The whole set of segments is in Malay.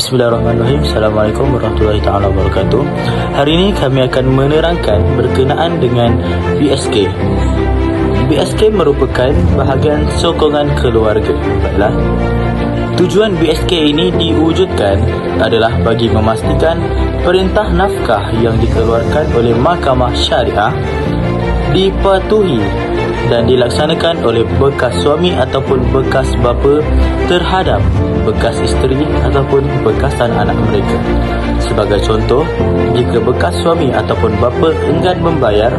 Bismillahirrahmanirrahim. Assalamualaikum warahmatullahi taala wabarakatuh. Hari ini kami akan menerangkan berkenaan dengan BSK. BSK merupakan bahagian sokongan keluarga. Baiklah. Tujuan BSK ini diwujudkan adalah bagi memastikan perintah nafkah yang dikeluarkan oleh Mahkamah Syariah dipatuhi dan dilaksanakan oleh bekas suami ataupun bekas bapa terhadap bekas isteri ataupun bekasan anak mereka. Sebagai contoh, jika bekas suami ataupun bapa enggan membayar,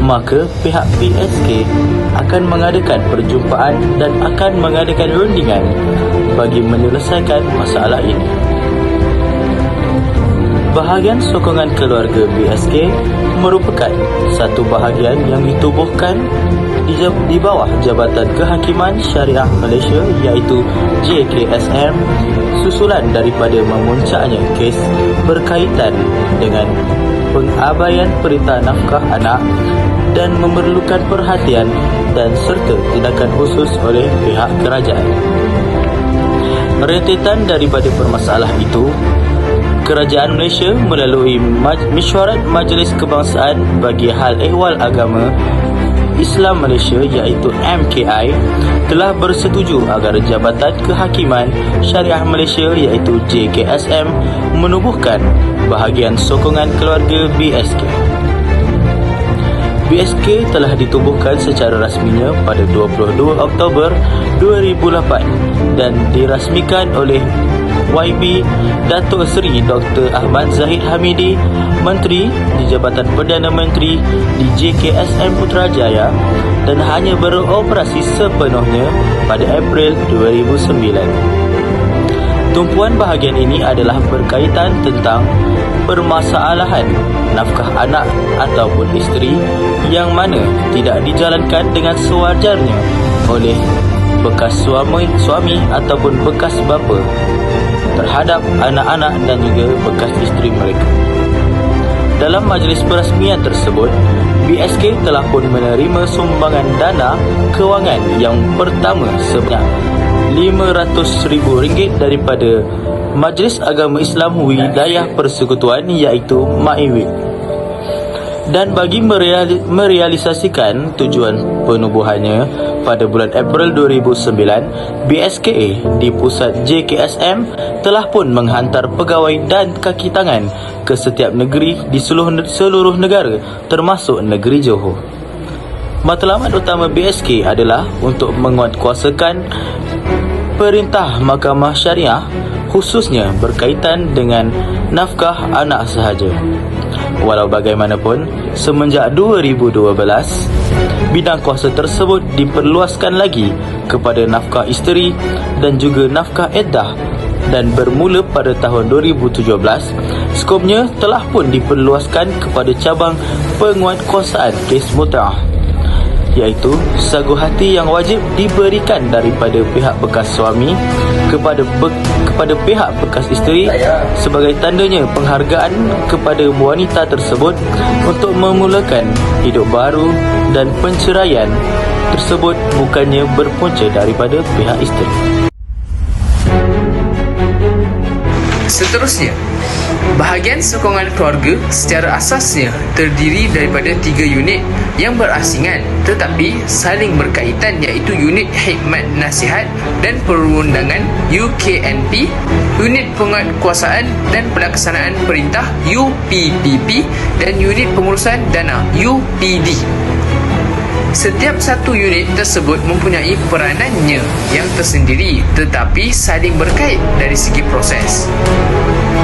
maka pihak BSK akan mengadakan perjumpaan dan akan mengadakan rundingan bagi menyelesaikan masalah ini. Bahagian sokongan keluarga BSK merupakan satu bahagian yang ditubuhkan di bawah Jabatan Kehakiman Syariah Malaysia iaitu JKSM susulan daripada memuncaknya kes berkaitan dengan pengabaian perintah nafkah anak dan memerlukan perhatian dan serta tindakan khusus oleh pihak kerajaan. Rentetan daripada permasalahan itu, Kerajaan Malaysia melalui Mesyuarat Majlis Kebangsaan bagi Hal Ehwal Agama Islam Malaysia iaitu MKI telah bersetuju agar Jabatan Kehakiman Syariah Malaysia iaitu JKSM menubuhkan bahagian sokongan keluarga BSK. BSK telah ditubuhkan secara rasminya pada 22 Oktober 2008 dan dirasmikan oleh YB Datuk Seri Dr. Ahmad Zahid Hamidi, Menteri di Jabatan Perdana Menteri di JKSM Putrajaya dan hanya beroperasi sepenuhnya pada April 2009. Tumpuan bahagian ini adalah berkaitan tentang permasalahan nafkah anak ataupun isteri yang mana tidak dijalankan dengan sewajarnya oleh bekas suami ataupun bekas bapa terhadap anak-anak dan juga bekas isteri mereka. Dalam majlis perasmian tersebut, BSK telah pun menerima sumbangan dana kewangan yang pertama sebanyak RM500,000 daripada Majlis Agama Islam Wilayah Persekutuan iaitu MAIWIP. Dan bagi merealisasikan tujuan penubuhannya pada bulan April 2009, BSKA di pusat JKSM telah pun menghantar pegawai dan kaki tangan ke setiap negeri di seluruh negara termasuk negeri Johor. Matlamat utama BSK adalah untuk menguatkuasakan perintah Mahkamah Syariah khususnya berkaitan dengan nafkah anak sahaja. Walau bagaimanapun, semenjak 2012, bidang kuasa tersebut diperluaskan lagi kepada nafkah isteri dan juga nafkah iddah dan bermula pada tahun 2017, skopnya telah pun diperluaskan kepada cabang penguatkuasaan kes mut'ah iaitu sagu hati yang wajib diberikan daripada pihak bekas suami kepada pihak bekas isteri sebagai tandanya penghargaan kepada wanita tersebut untuk memulakan hidup baru dan penceraian tersebut bukannya berpunca daripada pihak isteri. Seterusnya, bahagian sokongan keluarga secara asasnya terdiri daripada 3 unit yang berasingan tetapi saling berkaitan iaitu unit khidmat nasihat dan perundangan UKNP, unit penguatkuasaan dan pelaksanaan perintah UPPP dan unit pengurusan dana UPD. Setiap satu unit tersebut mempunyai peranannya yang tersendiri tetapi saling berkait dari segi proses.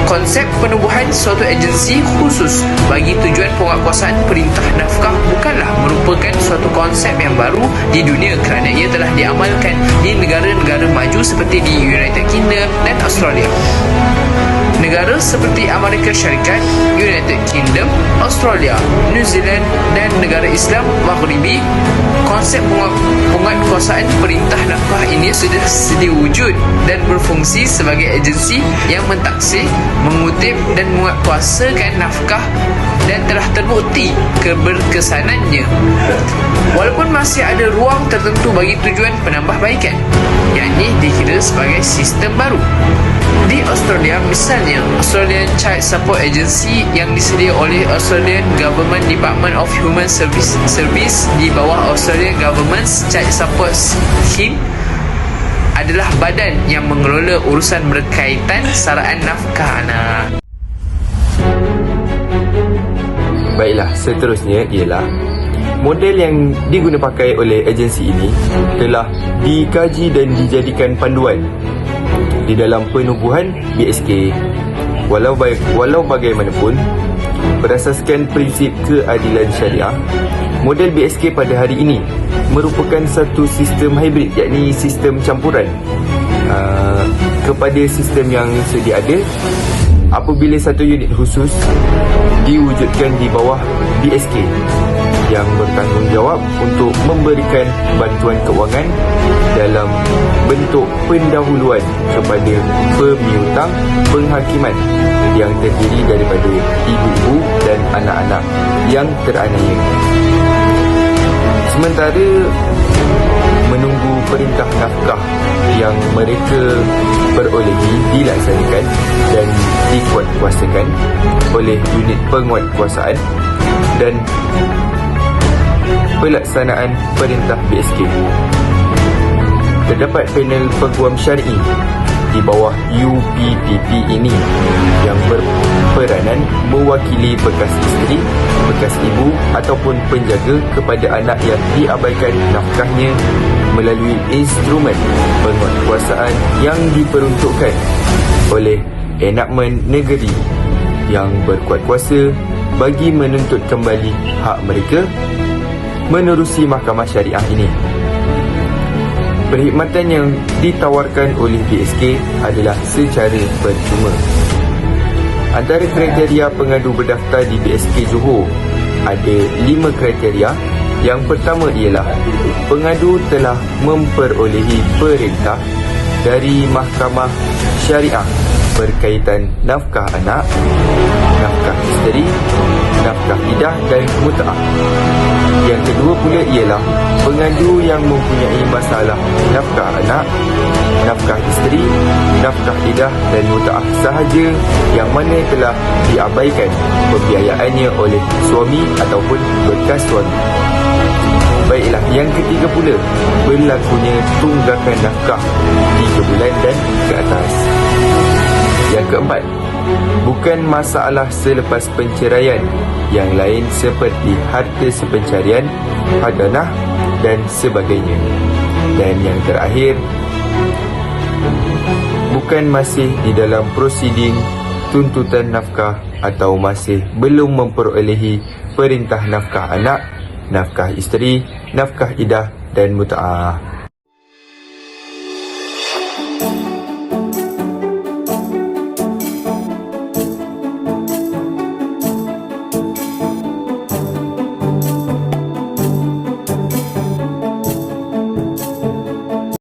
Konsep penubuhan suatu agensi khusus bagi tujuan penguatkuasaan perintah nafkah bukanlah merupakan suatu konsep yang baru di dunia kerana ia telah diamalkan di negara-negara maju seperti di United Kingdom dan Australia. Negara seperti Amerika Syarikat, United Kingdom, Australia, New Zealand dan negara Islam Maghribi, konsep penguatkuasaan perintah nafkah ini sudah sedia wujud dan berfungsi sebagai agensi yang mentaksir, mengutip dan menguatkuasakan nafkah dan telah terbukti keberkesanannya. Walaupun masih ada ruang tertentu bagi tujuan penambahbaikan, yakni dikira sebagai sistem baru. Di Australia, misalnya Australian Child Support Agency yang disedia oleh Australian Government Department of Human Service di bawah Australian Government's Child Support Scheme adalah badan yang mengelola urusan berkaitan saraan nafkah anak. Baiklah, seterusnya ialah model yang digunakan pakai oleh agensi ini telah dikaji dan dijadikan panduan di dalam penubuhan BSK. Walau bagaimanapun, berasaskan prinsip keadilan syariah, model BSK pada hari ini merupakan satu sistem hybrid, yakni sistem campuran kepada sistem yang sedia ada, apabila satu unit khusus diwujudkan di bawah BSK yang bertanggungjawab untuk memberikan bantuan kewangan dalam bentuk pendahuluan kepada pemiutang penghakiman yang terdiri daripada ibu-ibu dan anak-anak yang teraniaya. Sementara menunggu perintah nafkah yang mereka perolehi dilaksanakan dan dikuatkuasakan oleh unit penguatkuasaan dan pelaksanaan perintah BSK. Terdapat panel peguam syar'i di bawah UPPP ini yang berperanan mewakili bekas isteri, bekas ibu ataupun penjaga kepada anak yang diabaikan nafkahnya melalui instrumen penguatkuasaan yang diperuntukkan oleh enakmen negeri yang berkuat kuasa bagi menuntut kembali hak mereka menerusi mahkamah syariah ini. Perkhidmatan yang ditawarkan oleh BSK adalah secara percuma. Antara kriteria pengadu berdaftar di BSK Johor ada 5 kriteria. Yang pertama ialah pengadu telah memperolehi perintah dari mahkamah syariah berkaitan nafkah anak, nafkah isteri, nafkah idah dan mut'ah. Yang kedua pula ialah pengadu yang mempunyai masalah nafkah anak, nafkah isteri, nafkah idah dan mut'ah sahaja yang mana telah diabaikan pembiayaannya oleh suami ataupun bekas suami. Baiklah, yang ketiga pula berlakunya tunggakan nafkah 3 bulan dan ke atas. Yang keempat, bukan masalah selepas penceraian yang lain seperti harta sepencarian, hadanah dan sebagainya. Dan yang terakhir, bukan masih di dalam prosiding tuntutan nafkah atau masih belum memperolehi perintah nafkah anak, nafkah isteri, nafkah idah dan mut'ah.